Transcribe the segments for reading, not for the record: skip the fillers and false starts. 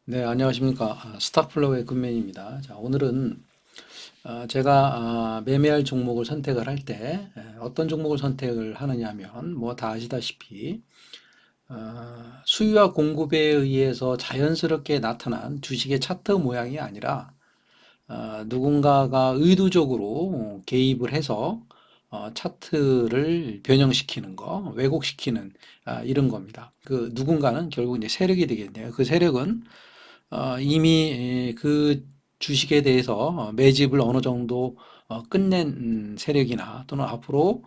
네, 안녕하십니까. 스탁플로우의 금맨입니다. 자, 오늘은 제가 매매할 종목을 선택을 할 때 어떤 종목을 선택을 하느냐 하면 뭐 다 아시다시피 수요와 공급에 의해서 자연스럽게 나타난 주식의 차트 모양이 아니라 누군가가 의도적으로 개입을 해서 차트를 변형시키는 거, 왜곡시키는 이런 겁니다. 그 누군가는 결국 이제 세력이 되겠네요. 그 세력은 이미 그 주식에 대해서 매집을 어느 정도 끝낸 세력이나 또는 앞으로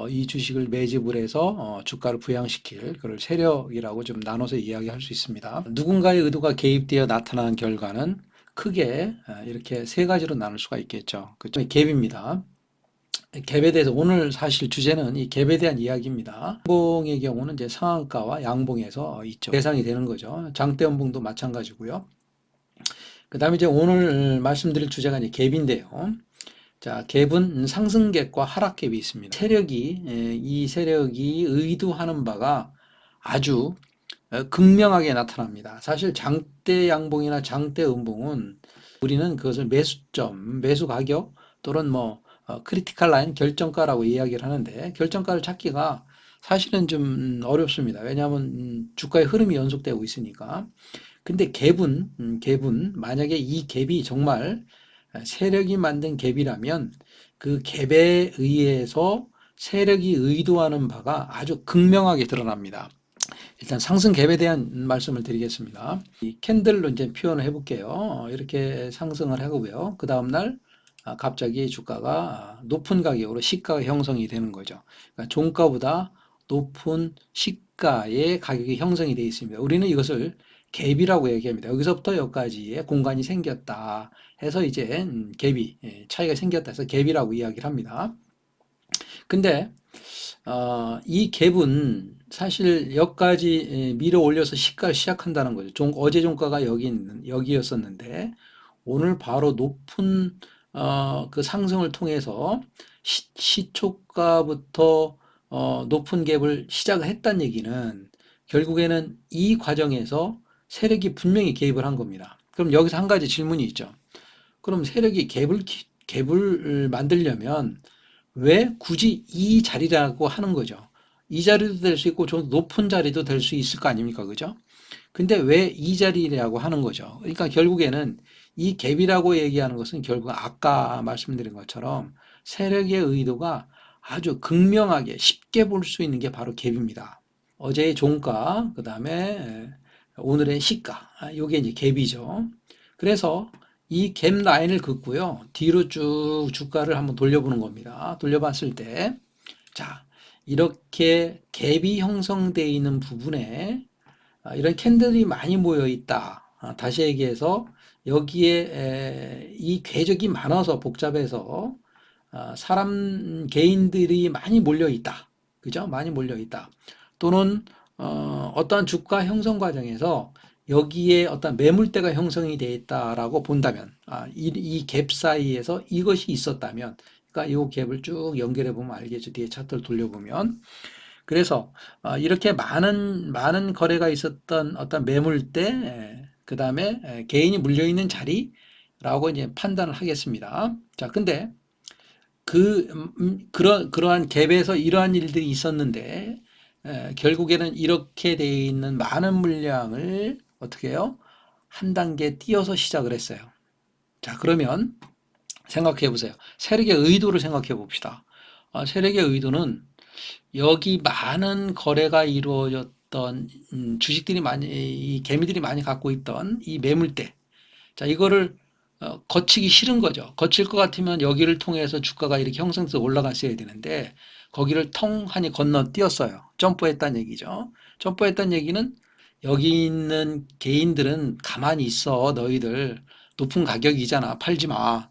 이 주식을 매집을 해서 주가를 부양시킬 그런 세력이라고 좀 나눠서 이야기할 수 있습니다. 누군가의 의도가 개입되어 나타난 결과는 크게 이렇게 세 가지로 나눌 수가 있겠죠. 그죠? 갭입니다. 갭에 대해서 오늘 사실 주제는 이 갭에 대한 이야기입니다. 양봉의 경우는 이제 상한가와 양봉에서 있죠. 대상이 되는 거죠. 장대 연봉도 마찬가지고요. 그 다음에 이제 오늘 말씀드릴 주제가 이제 갭인데요. 자, 갭은 상승갭과 하락갭이 있습니다. 이 세력이 의도하는 바가 아주 극명하게 나타납니다. 사실 장대 양봉이나 장대 음봉은 우리는 그것을 매수점, 매수 가격 또는 뭐 크리티컬 라인 결정가라고 이야기를 하는데 결정가를 찾기가 사실은 좀 어렵습니다. 왜냐하면 주가의 흐름이 연속되고 있으니까. 근데 갭은 만약에 이 갭이 정말 세력이 만든 갭이라면 그 갭에 의해서 세력이 의도하는 바가 아주 극명하게 드러납니다. 일단 상승 갭에 대한 말씀을 드리겠습니다. 이 캔들로 이제 표현을 해볼게요. 이렇게 상승을 하고요. 그 다음날 갑자기 주가가 높은 가격으로 시가가 형성이 되는 거죠. 그러니까 종가보다 높은 시가의 가격이 형성이 되어 있습니다. 우리는 이것을 갭이라고 얘기합니다. 여기서부터 여기까지의 공간이 생겼다 해서 이제 갭이 차이가 생겼다 해서 갭이라고 이야기를 합니다. 근데 이 갭은 사실 여기까지 밀어 올려서 시가를 시작한다는 거죠. 어제 종가가 여기였었는데 오늘 바로 높은 그 상승을 통해서 시초가부터 높은 갭을 시작을 했다는 얘기는 결국에는 이 과정에서 세력이 분명히 개입을 한 겁니다. 그럼 여기서 한 가지 질문이 있죠. 그럼 세력이 갭을 만들려면 왜 굳이 이 자리라고 하는 거죠? 이 자리도 될 수 있고 좀 높은 자리도 될 수 있을 거 아닙니까? 그죠? 근데 왜 이 자리라고 하는 거죠? 그러니까 결국에는 이 갭이라고 얘기하는 것은 결국 아까 말씀드린 것처럼 세력의 의도가 아주 극명하게 쉽게 볼 수 있는 게 바로 갭입니다. 어제의 종가, 그 다음에 오늘의 시가, 이게 이제 갭이죠. 그래서 이 갭 라인을 긋고요. 뒤로 쭉 주가를 한번 돌려보는 겁니다. 돌려봤을 때, 자, 이렇게 갭이 형성되어 있는 부분에 이런 캔들이 많이 모여 있다. 다시 얘기해서 여기에 이 궤적이 많아서 복잡해서 사람 개인들이 많이 몰려 있다. 그죠? 많이 몰려 있다. 또는 어떠한 주가 형성 과정에서 여기에 어떤 매물대가 형성이 되어 있다라고 본다면 이 갭 사이에서 이것이 있었다면 그러니까 이 갭을 쭉 연결해 보면 알겠죠. 뒤에 차트를 돌려보면 그래서 이렇게 많은 거래가 있었던 어떤 매물대, 그 다음에 개인이 물려 있는 자리라고 이제 판단을 하겠습니다. 자, 근데 그러한 갭에서 이러한 일들이 있었는데 결국에는 이렇게 되어 있는 많은 물량을 어떻게 해요? 한 단계 띄어서 시작을 했어요. 자, 그러면 생각해 보세요. 세력의 의도를 생각해 봅시다. 세력의 의도는 여기 많은 거래가 이루어졌던 주식들이 많이 이 개미들이 많이 갖고 있던 이 매물대 자 이거를 거치기 싫은 거죠. 거칠 것 같으면 여기를 통해서 주가가 이렇게 형성돼서 올라갔어야 되는데 거기를 통하니 건너뛰었어요. 점프했다는 얘기죠. 점프했다는 얘기는 여기 있는 개인들은 가만히 있어. 너희들 높은 가격이잖아. 팔지 마.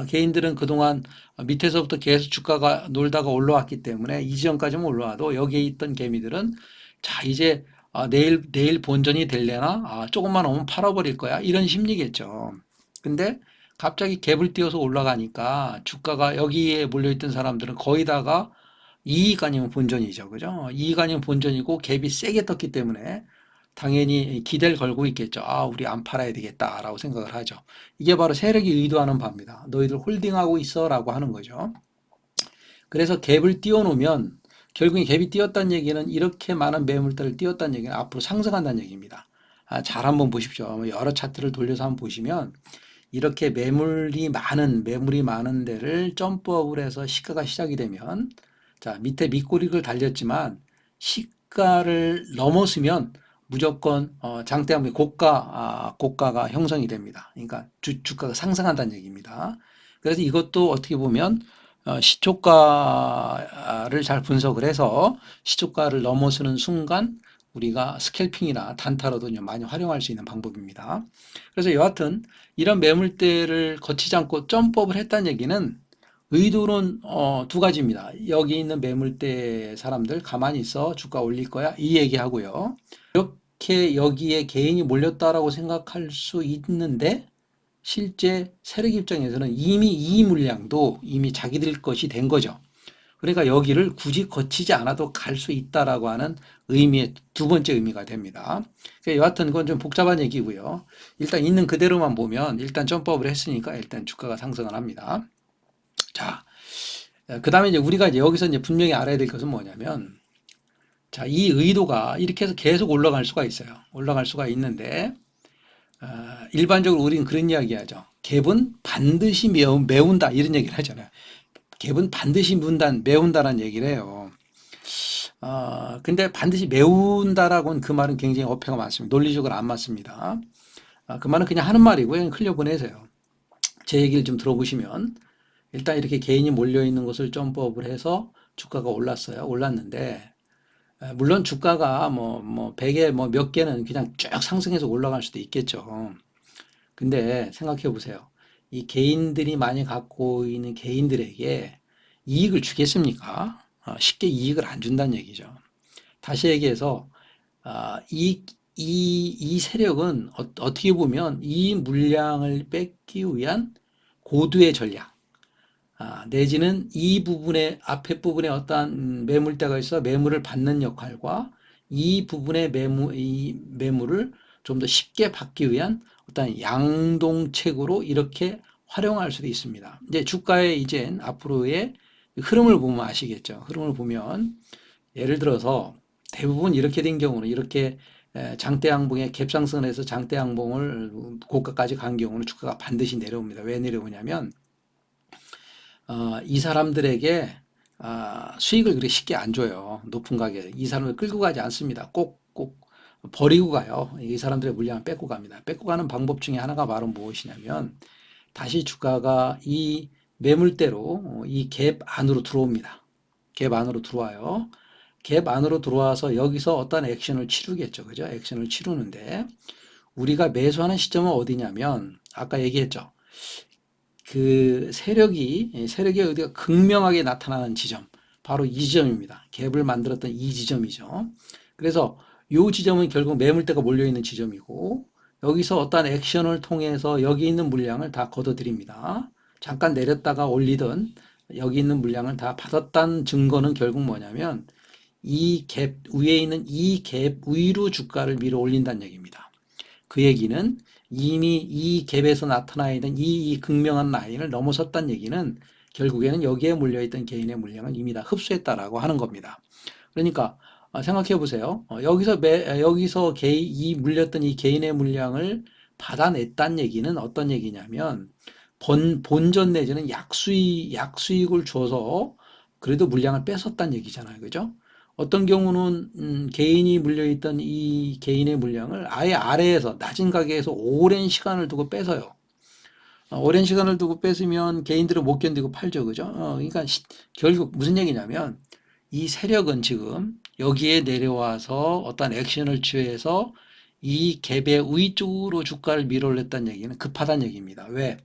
개인들은 그동안 밑에서부터 계속 주가가 놀다가 올라왔기 때문에 이 지점까지만 올라와도 여기에 있던 개미들은 자 이제 내일 본전이 될래나 조금만 오면 팔아버릴 거야 이런 심리겠죠. 근데 갑자기 갭을 띄워서 올라가니까 주가가 여기에 몰려있던 사람들은 거의 다가 이익 아니면 본전이죠. 그죠? 이익 아니면 본전이고 갭이 세게 떴기 때문에 당연히 기대를 걸고 있겠죠. 아, 우리 안 팔아야 되겠다라고 생각을 하죠. 이게 바로 세력이 의도하는 바입니다. 너희들 홀딩하고 있어라고 하는 거죠. 그래서 갭을 띄워놓으면 결국에 갭이 띄었다는 얘기는 이렇게 많은 매물대를 띄웠다는 얘기는 앞으로 상승한다는 얘기입니다. 잘 한번 보십시오. 여러 차트를 돌려서 한번 보시면 이렇게 매물이 많은 데를 점프업을 해서 시가가 시작이 되면 자, 밑에 밑꼬리를 달렸지만 시가를 넘었으면 무조건 장대함의 고가가 형성이 됩니다. 그러니까 주가가 상승한다는 얘기입니다. 그래서 이것도 어떻게 보면 시초가를 잘 분석을 해서 시초가를 넘어서는 순간 우리가 스캘핑이나 단타로도 많이 활용할 수 있는 방법입니다. 그래서 여하튼 이런 매물대를 거치지 않고 점프업을 했다는 얘기는 의도는 두 가지입니다. 여기 있는 매물대 사람들 가만히 있어 주가 올릴 거야 이 얘기하고요. 이렇게 여기에 개인이 몰렸다라고 생각할 수 있는데 실제 세력 입장에서는 이미 이 물량도 이미 자기들 것이 된 거죠. 그러니까 여기를 굳이 거치지 않아도 갈 수 있다라고 하는 의미의 두 번째 의미가 됩니다. 그러니까 여하튼 그건 좀 복잡한 얘기고요. 일단 있는 그대로만 보면 일단 점프업을 했으니까 일단 주가가 상승을 합니다. 자, 그 다음에 이제 우리가 이제 여기서 이제 분명히 알아야 될 것은 뭐냐면, 자, 이 의도가 이렇게 해서 계속 올라갈 수가 있어요. 올라갈 수가 있는데, 일반적으로 우리는 그런 이야기 하죠. 갭은 반드시 메운다. 이런 얘기를 하잖아요. 갭은 반드시 메운다라는 얘기를 해요. 근데 반드시 메운다라고는 그 말은 굉장히 어폐가 많습니다. 논리적으로 안 맞습니다. 그 말은 그냥 하는 말이고 그냥 흘려보내세요. 제 얘기를 좀 들어보시면 일단 이렇게 개인이 몰려있는 것을 점프업을 해서 주가가 올랐어요. 올랐는데 물론 주가가 뭐 100에 뭐 몇 개는 그냥 쭉 상승해서 올라갈 수도 있겠죠. 근데 생각해 보세요. 이 개인들이 많이 갖고 있는 개인들에게 이익을 주겠습니까? 쉽게 이익을 안 준다는 얘기죠. 다시 얘기해서 이 세력은 어떻게 보면 이 물량을 뺏기 위한 고도의 전략, 내지는 이 부분에 앞에 부분에 어떠한 매물대가 있어 매물을 받는 역할과 이 매물을 좀 더 쉽게 받기 위한 어떤 양동책으로 이렇게 활용할 수도 있습니다. 이제 주가의 이제 앞으로의 흐름을 보면 아시겠죠. 흐름을 보면 예를 들어서 대부분 이렇게 된 경우는 이렇게 장대양봉에 갭상승을 해서 장대양봉을 고가까지 간 경우는 주가가 반드시 내려옵니다. 왜 내려오냐면 이 사람들에게 수익을 그렇게 쉽게 안 줘요. 높은 가격에. 이 사람을 끌고 가지 않습니다. 꼭 버리고 가요. 이 사람들의 물량을 뺏고 갑니다. 뺏고 가는 방법 중에 하나가 바로 무엇이냐면 다시 주가가 이 매물대로 이 갭 안으로 들어옵니다. 갭 안으로 들어와요. 갭 안으로 들어와서 여기서 어떤 액션을 치르겠죠. 그죠? 액션을 치르는데 우리가 매수하는 시점은 어디냐면 아까 얘기했죠. 그 세력의 의도가 극명하게 나타나는 지점, 바로 이 지점입니다. 갭을 만들었던 이 지점이죠. 그래서 이 지점은 결국 매물대가 몰려있는 지점이고 여기서 어떠한 액션을 통해서 여기 있는 물량을 다 걷어들입니다. 잠깐 내렸다가 올리던 여기 있는 물량을 다 받았다는 증거는 결국 뭐냐면 이 갭 위에 있는 이 갭 위로 주가를 밀어 올린다는 얘기입니다. 그 얘기는 이미 이 갭에서 나타나 있는 이 극명한 라인을 넘어섰다는 얘기는 결국에는 여기에 몰려있던 개인의 물량을 이미 다 흡수했다라고 하는 겁니다. 그러니까 생각해 보세요. 여기서 이 물렸던 이 개인의 물량을 받아냈다는 얘기는 어떤 얘기냐면 본전 내지는 약수익을 줘서 그래도 물량을 뺏었다는 얘기잖아요. 그죠? 어떤 경우는 개인이 물려있던 이 개인의 물량을 아예 아래에서 낮은 가격에서 오랜 시간을 두고 뺏어요. 오랜 시간을 두고 뺏으면 개인들은 못 견디고 팔죠. 그죠? 그러니까 결국 무슨 얘기냐면 이 세력은 지금 여기에 내려와서 어떤 액션을 취해서 이 갭의 위쪽으로 주가를 밀어올렸다는 얘기는 급하다는 얘기입니다. 왜?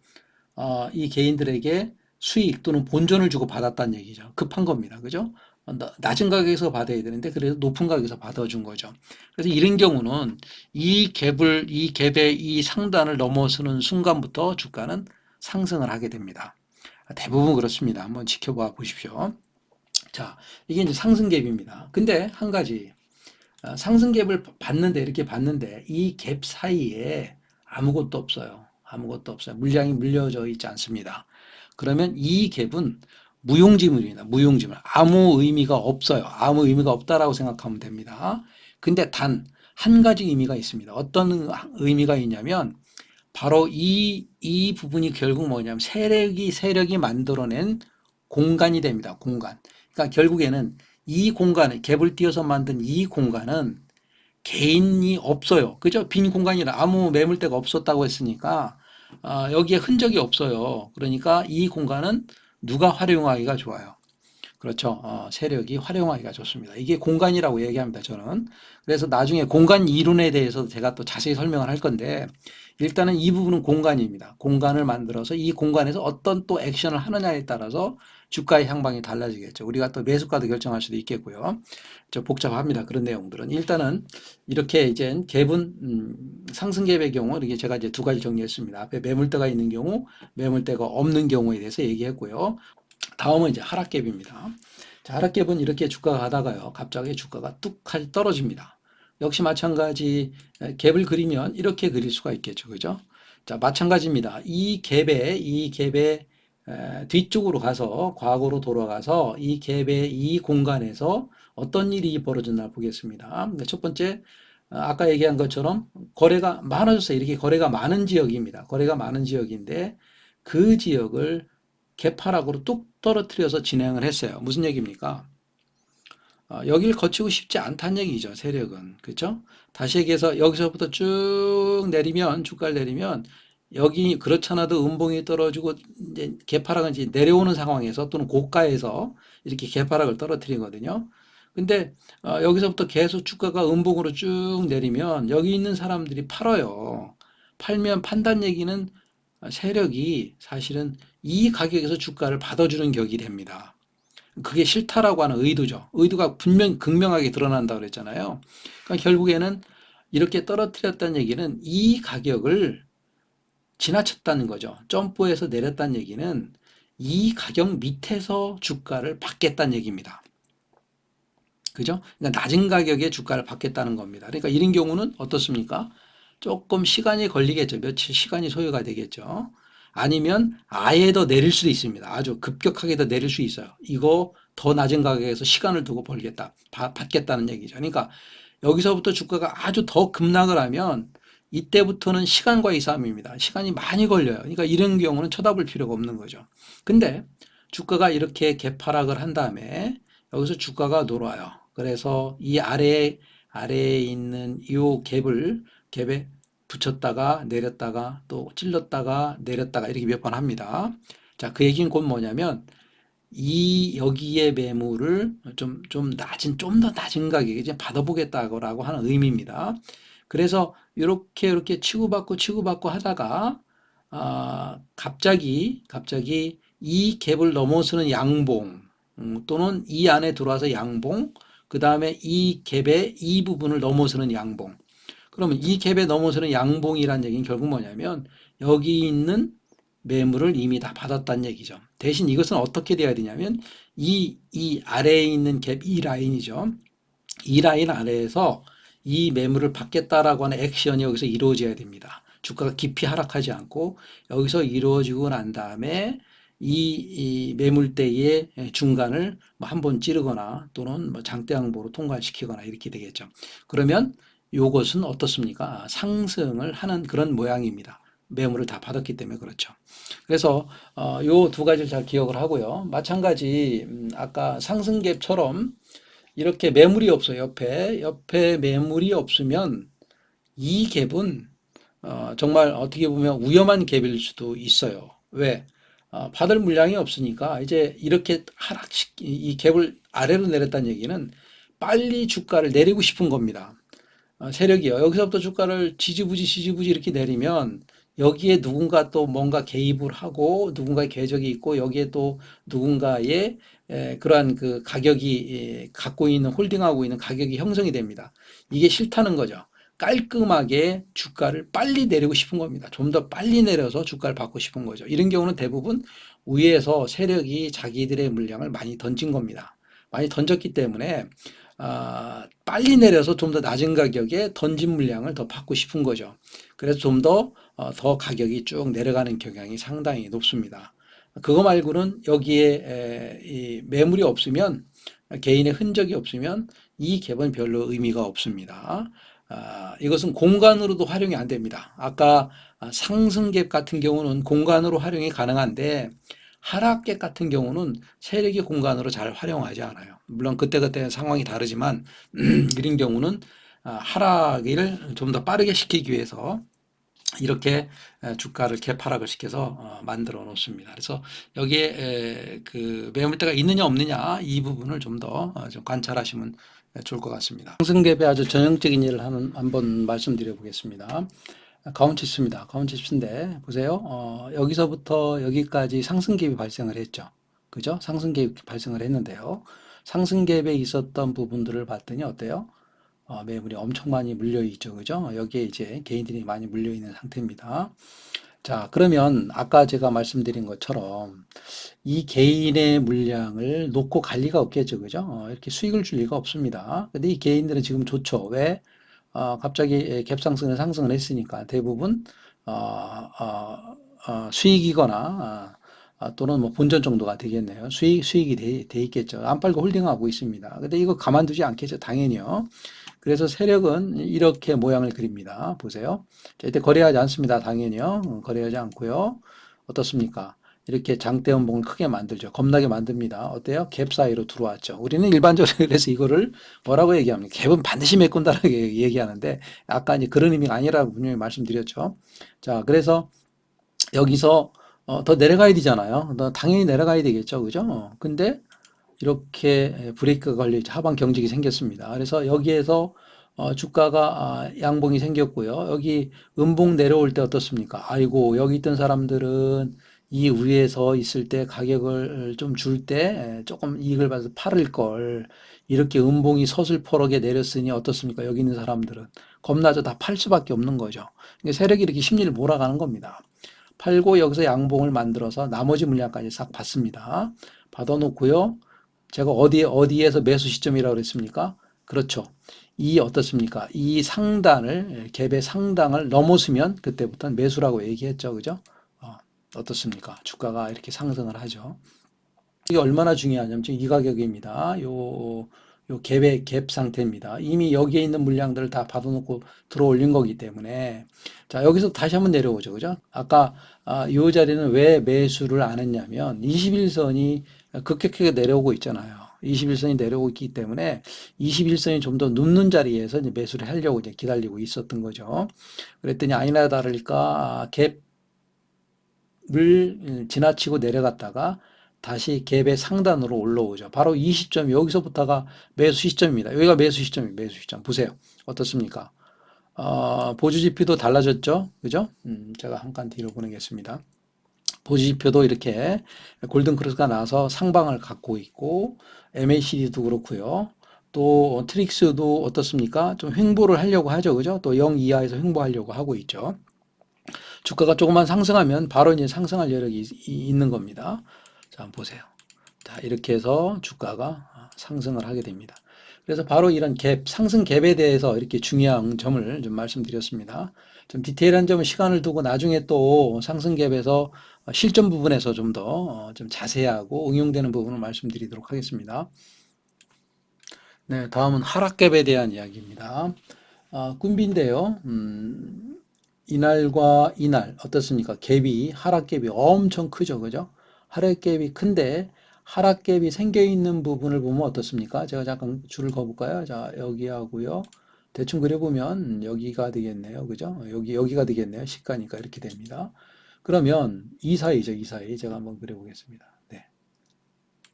이 개인들에게 수익 또는 본전을 주고 받았다는 얘기죠. 급한 겁니다. 그죠? 낮은 가격에서 받아야 되는데 그래도 높은 가격에서 받아준 거죠. 그래서 이런 경우는 이 갭의 이 상단을 넘어서는 순간부터 주가는 상승을 하게 됩니다. 대부분 그렇습니다. 한번 지켜봐 보십시오. 자, 이게 이제 상승 갭입니다. 근데 한 가지 상승 갭을 봤는데 이렇게 봤는데 이 갭 사이에 아무것도 없어요. 아무것도 없어요. 물량이 물려져 있지 않습니다. 그러면 이 갭은 무용지물입니다. 무용지물. 아무 의미가 없어요. 아무 의미가 없다라고 생각하면 됩니다. 근데 단 한 가지 의미가 있습니다. 어떤 의미가 있냐면 바로 이 부분이 결국 뭐냐면 세력이 만들어낸 공간이 됩니다. 공간. 그러니까 결국에는 이 공간을 갭을 띄어서 만든 이 공간은 개인이 없어요. 그죠? 빈 공간이라 아무 매물대가 없었다고 했으니까 여기에 흔적이 없어요. 그러니까 이 공간은 누가 활용하기가 좋아요. 그렇죠. 세력이 활용하기가 좋습니다. 이게 공간이라고 얘기합니다. 저는. 그래서 나중에 공간 이론에 대해서 제가 또 자세히 설명을 할 건데 일단은 이 부분은 공간입니다. 공간을 만들어서 이 공간에서 어떤 또 액션을 하느냐에 따라서 주가의 향방이 달라지겠죠. 우리가 또 매수가도 결정할 수도 있겠고요. 좀 복잡합니다. 그런 내용들은. 일단은 이렇게 이제 갭은 상승 갭의 경우 이렇게 제가 이제 두 가지 정리했습니다. 앞에 매물대가 있는 경우, 매물대가 없는 경우에 대해서 얘기했고요. 다음은 이제 하락갭입니다. 자, 하락갭은 이렇게 주가가 가다가요. 갑자기 주가가 뚝하니 떨어집니다. 역시 마찬가지 갭을 그리면 이렇게 그릴 수가 있겠죠. 그죠? 자, 마찬가지입니다. 이 갭의 뒤쪽으로 가서 과거로 돌아가서 이 갭의 이 공간에서 어떤 일이 벌어졌나 보겠습니다. 첫 번째 아까 얘기한 것처럼 거래가 많아졌어요. 이렇게 거래가 많은 지역입니다. 거래가 많은 지역인데 그 지역을 개파락으로 뚝 떨어뜨려서 진행을 했어요. 무슨 얘기입니까? 여기를 거치고 싶지 않다는 얘기죠. 세력은. 그렇죠? 다시 얘기해서 여기서부터 쭉 내리면 주가를 내리면 여기 그렇잖아도 음봉이 떨어지고 이제 개파락은 이제 내려오는 상황에서 또는 고가에서 이렇게 개파락을 떨어뜨리거든요. 근데 여기서부터 계속 주가가 음봉으로 쭉 내리면 여기 있는 사람들이 팔아요. 팔면 판단 얘기는 세력이 사실은 이 가격에서 주가를 받아주는 격이 됩니다. 그게 싫다라고 하는 의도죠. 의도가 극명하게 드러난다고 그랬잖아요. 그러니까 결국에는 이렇게 떨어뜨렸다는 얘기는 이 가격을 지나쳤다는 거죠. 점프해서 내렸다는 얘기는 이 가격 밑에서 주가를 받겠다는 얘기입니다. 그죠? 그러니까 낮은 가격에 주가를 받겠다는 겁니다. 그러니까 이런 경우는 어떻습니까? 조금 시간이 걸리겠죠. 며칠 시간이 소요가 되겠죠. 아니면 아예 더 내릴 수도 있습니다. 아주 급격하게 더 내릴 수 있어요. 이거 더 낮은 가격에서 시간을 두고 벌겠다, 받겠다는 얘기죠. 그러니까 여기서부터 주가가 아주 더 급락을 하면 이때부터는 시간과의 싸움입니다. 시간이 많이 걸려요. 그러니까 이런 경우는 쳐다볼 필요가 없는 거죠. 근데 주가가 이렇게 개파락을 한 다음에 여기서 주가가 놀아요. 그래서 이 아래에 있는 이 갭에 붙였다가 내렸다가 또 찔렀다가 내렸다가 이렇게 몇 번 합니다. 자, 그 얘기는 곧 뭐냐면 이 여기에 매물을 좀 좀 더 낮은 가격에 이제 받아보겠다고 하는 의미입니다. 그래서 이렇게 치고받고 하다가 갑자기 이 갭을 넘어서는 양봉 또는 이 안에 들어와서 양봉 그 다음에 이 갭의 이 부분을 넘어서는 양봉 그러면 이 갭에 넘어서는 양봉이란 얘기는 결국 뭐냐면 여기 있는 매물을 이미 다 받았다는 얘기죠. 대신 이것은 어떻게 돼야 되냐면 이 아래에 있는 갭, 이 라인이죠. 이 라인 아래에서 이 매물을 받겠다라고 하는 액션이 여기서 이루어져야 됩니다. 주가가 깊이 하락하지 않고 여기서 이루어지고 난 다음에 이 매물대의 중간을 뭐 한번 찌르거나 또는 뭐 장대항보로 통과시키거나 이렇게 되겠죠. 그러면 요것은 어떻습니까? 상승을 하는 그런 모양입니다. 매물을 다 받았기 때문에 그렇죠. 그래서 요 두 가지를 잘 기억을 하고요. 마찬가지 아까 상승갭처럼 이렇게 매물이 없어요. 옆에 매물이 없으면 이 갭은 정말 어떻게 보면 위험한 갭일 수도 있어요. 왜? 받을 물량이 없으니까 이제 이렇게 이 갭을 아래로 내렸다는 얘기는 빨리 주가를 내리고 싶은 겁니다. 세력이요. 여기서부터 주가를 지지부지 이렇게 내리면 여기에 누군가 또 뭔가 개입을 하고 누군가의 궤적이 있고 여기에 또 누군가의 그러한 그 가격이 갖고 있는 홀딩하고 있는 가격이 형성이 됩니다. 이게 싫다는 거죠. 깔끔하게 주가를 빨리 내리고 싶은 겁니다. 좀 더 빨리 내려서 주가를 받고 싶은 거죠. 이런 경우는 대부분 위에서 세력이 자기들의 물량을 많이 던진 겁니다. 많이 던졌기 때문에 빨리 내려서 좀 더 낮은 가격에 던진 물량을 더 받고 싶은 거죠. 그래서 좀 더 가격이 쭉 내려가는 경향이 상당히 높습니다. 그거 말고는 여기에 이 매물이 없으면, 개인의 흔적이 없으면 이 갭은 별로 의미가 없습니다. 이것은 공간으로도 활용이 안 됩니다. 아까 상승 갭 같은 경우는 공간으로 활용이 가능한데, 하락갭 같은 경우는 세력이 공간으로 잘 활용하지 않아요. 물론 그때그때 상황이 다르지만 이런 경우는 하락을 좀 더 빠르게 시키기 위해서 이렇게 주가를 개파락을 시켜서 만들어 놓습니다. 그래서 여기에 그 매물대가 있느냐 없느냐 이 부분을 좀 더 좀 관찰하시면 좋을 것 같습니다. 상승갭의 아주 전형적인 예를 한번 말씀드려 보겠습니다. 가온치수입니다. 가온치수인데 보세요. 여기서부터 여기까지 상승갭이 발생을 했죠. 그죠? 상승갭이 발생을 했는데요. 상승갭에 있었던 부분들을 봤더니 어때요? 매물이 엄청 많이 물려 있죠. 그죠? 여기에 이제 개인들이 많이 물려 있는 상태입니다. 자, 그러면 아까 제가 말씀드린 것처럼 이 개인의 물량을 놓고 갈 리가 없겠죠. 그죠? 이렇게 수익을 줄 리가 없습니다. 근데 이 개인들은 지금 좋죠. 왜? 갑자기 갭상승을 상승을 했으니까 대부분 수익이거나 또는 뭐 본전 정도가 되겠네요. 수익이 돼 있겠죠. 안 팔고 홀딩하고 있습니다. 근데 이거 가만두지 않겠죠. 당연히요. 그래서 세력은 이렇게 모양을 그립니다. 보세요. 절대 거래하지 않습니다. 당연히요. 거래하지 않고요. 어떻습니까? 이렇게 장대 음봉을 크게 만들죠. 겁나게 만듭니다. 어때요? 갭 사이로 들어왔죠. 우리는 일반적으로 그래서 이거를 뭐라고 얘기합니까? 갭은 반드시 메꾼다라고 얘기하는데 아까 이제 그런 의미가 아니라고 분명히 말씀드렸죠. 자, 그래서 여기서 더 내려가야 되잖아요. 당연히 내려가야 되겠죠. 그죠? 근데 이렇게 브레이크가 걸려 하방 경직이 생겼습니다. 그래서 여기에서 주가가 양봉이 생겼고요. 여기 음봉 내려올 때 어떻습니까? 아이고, 여기 있던 사람들은 이 위에서 있을 때 가격을 좀 줄 때 조금 이익을 봐서 팔을 걸. 이렇게 음봉이 서슬퍼렇게 내렸으니 어떻습니까? 여기 있는 사람들은 겁나죠. 다 팔 수밖에 없는 거죠. 그러니까 세력이 이렇게 심리를 몰아가는 겁니다. 팔고 여기서 양봉을 만들어서 나머지 물량까지 싹 받습니다. 받아놓고요. 제가 어디에서 매수 시점이라고 그랬습니까? 그렇죠. 이 어떻습니까? 이 상단을, 갭의 상단을 넘어서면 그때부터는 매수라고 얘기했죠. 그죠? 어떻습니까? 주가가 이렇게 상승을 하죠. 이게 얼마나 중요하냐면 지금 이 가격입니다. 요 갭 상태입니다. 이미 여기에 있는 물량들을 다 받아놓고 들어 올린 거기 때문에 자, 여기서 다시 한번 내려오죠. 그죠? 아까 요 자리는 왜 매수를 안 했냐면 21선이 급격하게 내려오고 있잖아요. 21선이 내려오고 있기 때문에 21선이 좀 더 눕는 자리에서 이제 매수를 하려고 이제 기다리고 있었던 거죠. 그랬더니 아니나 다를까 갭을 지나치고 내려갔다가 다시 갭의 상단으로 올라오죠. 바로 이 시점이 여기서부터가 매수 시점입니다. 여기가 매수 시점이에요. 매수 시점. 보세요. 어떻습니까? 보주지표도 달라졌죠. 그죠? 제가 한 칸 뒤로 보내겠습니다. 보주지표도 이렇게 골든크로스가 나서 상방을 갖고 있고 MACD도 그렇고요. 또 트릭스도 어떻습니까? 좀 횡보를 하려고 하죠. 그죠? 또 0 이하에서 횡보하려고 하고 있죠. 주가가 조금만 상승하면 바로 이제 상승할 여력이 있는 겁니다. 자, 한번 보세요. 자, 이렇게 해서 주가가 상승을 하게 됩니다. 그래서 바로 이런 갭, 상승 갭에 대해서 이렇게 중요한 점을 좀 말씀드렸습니다. 좀 디테일한 점은 시간을 두고 나중에 또 상승 갭에서 실전 부분에서 좀 더 좀 자세하고 응용되는 부분을 말씀드리도록 하겠습니다. 네, 다음은 하락 갭에 대한 이야기입니다. 꿈비인데요. 이날과 이날 어떻습니까? 갭이 하락 갭이 엄청 크죠, 그죠? 하락 갭이 큰데 하락 갭이 생겨 있는 부분을 보면 어떻습니까? 제가 잠깐 줄을 그어볼까요? 자, 여기하고요. 대충 그려보면 여기가 되겠네요, 그죠? 여기가 되겠네요. 시가니까 이렇게 됩니다. 그러면 이 사이죠, 이 사이. 제가 한번 그려보겠습니다. 네,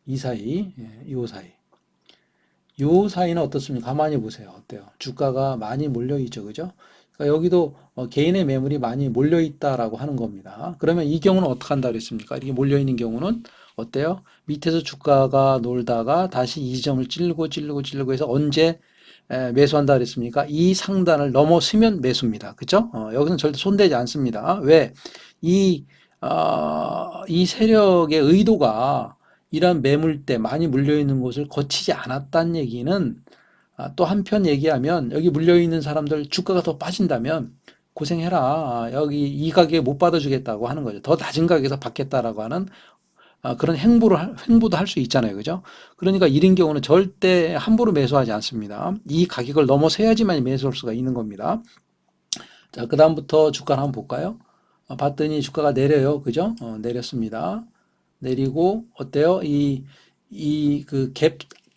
이 사이, 요 사이. 요 사이는 어떻습니까? 가만히 보세요. 어때요? 주가가 많이 몰려 있죠, 그죠? 그러니까 여기도 개인의 매물이 많이 몰려 있다라고 하는 겁니다. 그러면 이 경우는 어떻게 한다 그랬습니까? 이렇게 몰려 있는 경우는 어때요? 밑에서 주가가 놀다가 다시 이 점을 찌르고 해서 언제 매수한다 그랬습니까? 이 상단을 넘어서면 매수입니다. 그죠? 여기서는 절대 손대지 않습니다. 왜? 이, 이 세력의 의도가 이런 매물대 많이 물려 있는 곳을 거치지 않았다는 얘기는 또 한편 얘기하면 여기 물려있는 사람들 주가가 더 빠진다면 고생해라. 여기 이 가격에 못 받아주겠다고 하는 거죠. 더 낮은 가격에서 받겠다라고 하는 그런 행보도 할 수 있잖아요. 그죠? 그러니까 이런 경우는 절대 함부로 매수하지 않습니다. 이 가격을 넘어서야지만 매수할 수가 있는 겁니다. 자, 그다음부터 주가를 한번 볼까요? 봤더니 주가가 내려요. 그죠? 내렸습니다. 내리고 어때요?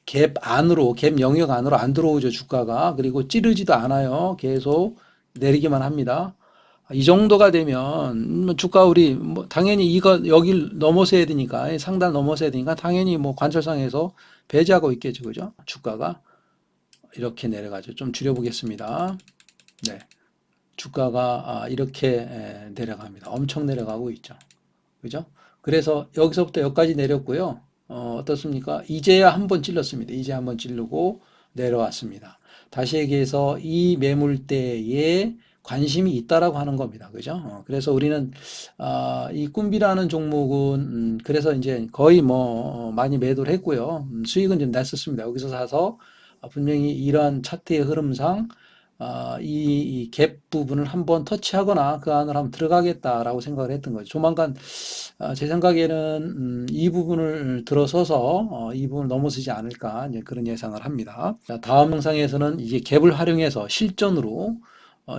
갭 안으로, 갭 영역 안으로 안 들어오죠, 주가가. 그리고 찌르지도 않아요. 계속 내리기만 합니다. 이 정도가 되면 주가 우리 뭐 당연히 이거 여길 넘어서야 되니까 상단 넘어서야 되니까 당연히 뭐 관찰상에서 배제하고 있겠죠, 그죠? 주가가 이렇게 내려가죠. 좀 줄여보겠습니다. 네, 주가가 이렇게 내려갑니다. 엄청 내려가고 있죠. 그죠? 그래서 여기서부터 여기까지 내렸고요. 어떻습니까? 이제야 한번 찔렀습니다. 이제 한번 찌르고 내려왔습니다. 다시 얘기해서 이 매물대에 관심이 있다라고 하는 겁니다. 그죠? 그래서 우리는 이 꿈비라는 종목은 그래서 이제 거의 뭐 많이 매도를 했고요. 수익은 좀 냈었습니다. 여기서 사서 분명히 이러한 차트의 흐름상 이 갭 부분을 한번 터치하거나 그 안으로 한번 들어가겠다라고 생각을 했던 거죠. 조만간 제 생각에는 이 부분을 들어서서 이 부분을 넘어서지 않을까 이제 그런 예상을 합니다. 자, 다음 영상에서는 이제 갭을 활용해서 실전으로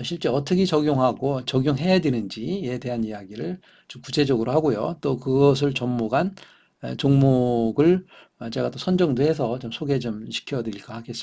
실제 어떻게 적용하고 적용해야 되는지에 대한 이야기를 좀 구체적으로 하고요. 또 그것을 접목한 종목을 제가 또 선정도 해서 좀 소개 좀 시켜드릴까 하겠습니다.